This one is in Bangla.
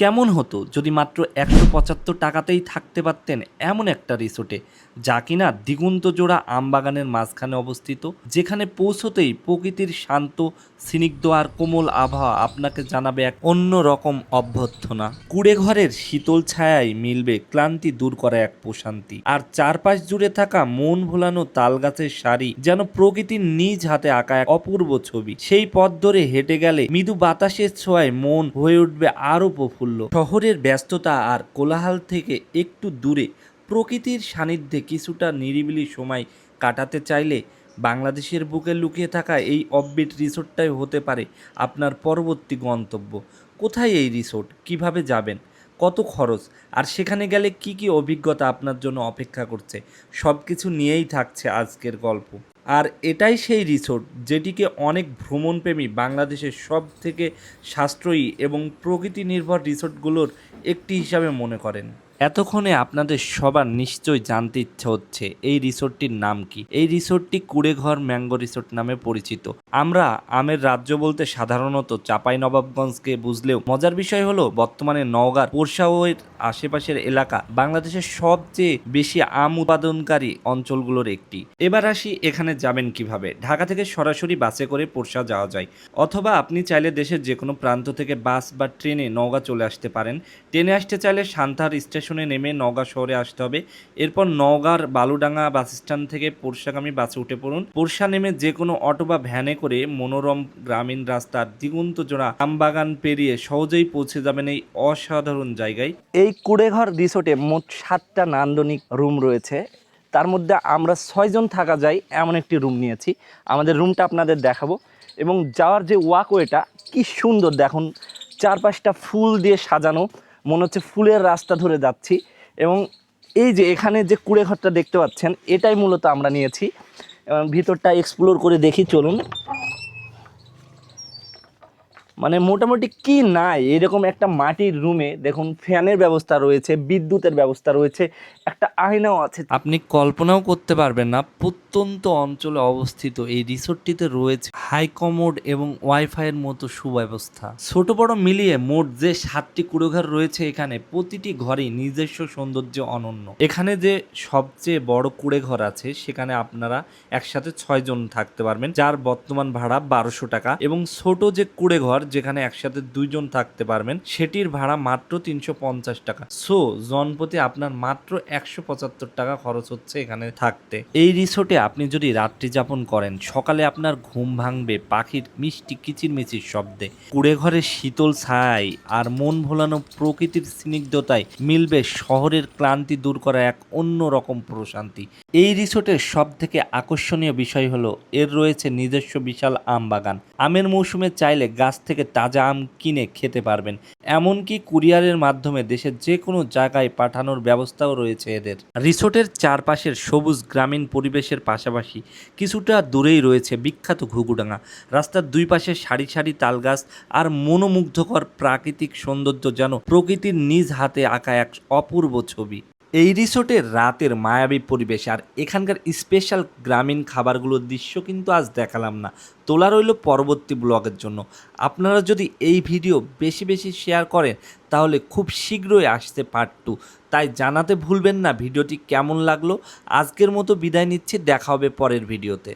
কেমন হতো যদি মাত্র ১৭৫ টাকাতেই থাকতে পারতেন এমন একটা রিসোর্টে, যা কিনা দিগন্ত জোড়া আমবাগানের মাঝখানে অবস্থিত, যেখানে পৌঁছতেই প্রকৃতির শান্ত স্নিগ্ধ আর কোমল আবহাওয়া আপনাকে জানাবে এক অন্য রকম অভ্যর্থনা। কুড়ে ঘরের শীতল ছায়ায় মিলবে ক্লান্তি দূর করা এক প্রশান্তি, আর চারপাশ জুড়ে থাকা মন ভোলানো তালগাছের সারি যেন প্রকৃতির নিজ হাতে আঁকা এক অপূর্ব ছবি। সেই পথ ধরে হেঁটে গেলে মৃদু বাতাসের ছোঁয়ায় মন হয়ে উঠবে আরো প্রফুল্ল। শহরের ব্যস্ততা আর কোলাহল থেকে একটু দূরে প্রকৃতির সান্নিধ্যে কিছুটা নিরিবিলি সময় কাটাতে চাইলে বাংলাদেশের বুকে লুকিয়ে থাকা এই অফবিট রিসোর্টটাই হতে পারে আপনার পরবর্তী গন্তব্য। কোথায় এই রিসোর্ট, কিভাবে যাবেন, কত খরচ, আর সেখানে গেলে কি কি অভিজ্ঞতা আপনার জন্য অপেক্ষা করছে, সব কিছু নিয়েই থাকছে আজকের গল্প। আর এটাই সেই রিসোর্ট যেটিকে অনেক ভ্রমণপ্রেমী বাংলাদেশের সব থেকে সাশ্রয়ী এবং প্রকৃতি নির্ভর রিসোর্টগুলোর একটি হিসাবে মনে করেন। এতক্ষণে আপনাদের সবার নিশ্চয়ই জানতে ইচ্ছে হচ্ছে এই রিসোর্টটির নাম কি। এই রিসোর্টটি কুড়েঘর ম্যাঙ্গো রিসোর্ট নামে পরিচিত। আমরা আমের রাজ্য বলতে সাধারণত চাঁপাইনবাবগঞ্জকে বুঝলেও মজার বিষয় হলো বর্তমানে নওগাঁর পোরশা ও এর আশেপাশের এলাকা বাংলাদেশের সবচেয়ে বেশি আম উৎপাদনকারী অঞ্চলগুলোর একটি। এবার আসি এখানে যাবেন কিভাবে। ঢাকা থেকে সরাসরি বাসে করে পোরশা যাওয়া যায়, অথবা আপনি চাইলে দেশের যে কোনো প্রান্ত থেকে বাস বা ট্রেনে নওগাঁ চলে আসতে পারেন। ট্রেনে আসতে চাইলে সান্তাহার স্টেশনে নেমে নওগাঁ শহরে আসতে হবে। এরপর নওগাঁর বালুডাঙ্গা বাস স্ট্যান্ড থেকে পোরশাগামী বাসে উঠে পড়ুন। পোরশা নেমে যে কোনো অটো বা ভ্যানে করে মনোরম গ্রামীণ রাস্তার দিগন্ত জোড়া আমবাগান পেরিয়ে সহজেই পৌঁছে যাবেন এই অসাধারণ জায়গায়। এই কুড়েঘর রিসোর্টে মোট 7টা নান্দনিক রুম রয়েছে। তার মধ্যে আমরা 6 জন থাকা যায় এমন একটি রুম নিয়েছি। আমাদের রুমটা আপনাদের দেখাবো। এবং যাওয়ার যে ওয়াকওয়েটা কি সুন্দর দেখুন, চারপাশটা ফুল দিয়ে সাজানো, মনে হচ্ছে ফুলের রাস্তা ধরে যাচ্ছি। এবং এই যে এখানে যে কুড়েঘরটা দেখতে পাচ্ছেন, এটাই মূলত আমরা নিয়েছি। এবং ভিতরটা এক্সপ্লোর করে দেখি, চলুন। মানে মোটামুটি কি নাই এরকম একটা মাটির রুমে দেখুন, ফ্যানের ব্যবস্থা রয়েছে, বিদ্যুতের ব্যবস্থা রয়েছে, একটা আয়নাও আছে। আপনি কল্পনাও করতে পারবেন না প্রত্যন্ত অঞ্চলে অবস্থিত এই রিসোর্টটিতে রয়েছে হাই কমোড এবং ওয়াইফাইয়ের মতো সুব্যবস্থা। ছোট বড় মিলিয়ে মোট যে 7টি কুড়েঘর রয়েছে, এখানে প্রতিটি ঘরেই নিজস্ব সৌন্দর্য অনন্য। এখানে যে সবচেয়ে বড় কুড়েঘর আছে, সেখানে আপনারা একসাথে 6 জন থাকতে পারবেন, যার বর্তমান ভাড়া 1200 টাকা। এবং ছোট যে কুড়েঘর যেখানে একসাথে 2 জন থাকতে পারবেন, সেটির ভাড়া মাত্র 350 টাকা। সো জনপ্রতি আপনার মাত্র 175 টাকা খরচ হচ্ছে এখানে থাকতে। এই রিসোর্টে আপনি যদি রাত্রি যাপন করেন, সকালে আপনার ঘুম ভাঙবে পাখির মিষ্টি কিচিরমিচির শব্দে, কুড়েঘরের শীতল ছায় আর মন ভোলানো প্রকৃতির স্নিগ্ধতায় মিলবে শহরের ক্লান্তি দূর করা এক অন্য রকম প্রশান্তি। এই রিসোর্টের সব থেকে আকর্ষণীয় বিষয় হলো এর রয়েছে নিজস্ব বিশাল আম বাগান। আমের মৌসুমে চাইলে গাছ থেকে তাজা আম কিনে খেতে পারবেন। এমনকি কুরিয়ারের মাধ্যমে দেশের যে কোনো জায়গায় পাঠানোর ব্যবস্থাও রয়েছে এদের। রিসোর্টের চারপাশের সবুজ গ্রামীণ পরিবেশের পাশাপাশি কিছুটা দূরেই রয়েছে বিখ্যাত ঘুঘুডাঙ্গা। রাস্তার দুই পাশে সারি সারি তালগাছ আর মনোমুগ্ধকর প্রাকৃতিক সৌন্দর্য যেন প্রকৃতির নিজ হাতে আঁকা এক অপূর্ব ছবি। এই রিসোর্টের রাতের মায়াবী পরিবেশ আর এখানকার স্পেশাল গ্রামীণ খাবারগুলোর দৃশ্য কিন্তু আজ দেখালাম না, তোলা রইল পরবর্তী ব্লগের জন্য। আপনারা যদি এই ভিডিও বেশি বেশি শেয়ার করেন, তাহলে খুব শীঘ্রই আসছে পার্ট 2। তাই জানাতে ভুলবেন না ভিডিওটি কেমন লাগলো। আজকের মতো বিদায় নিচ্ছি, দেখা হবে পরের ভিডিওতে।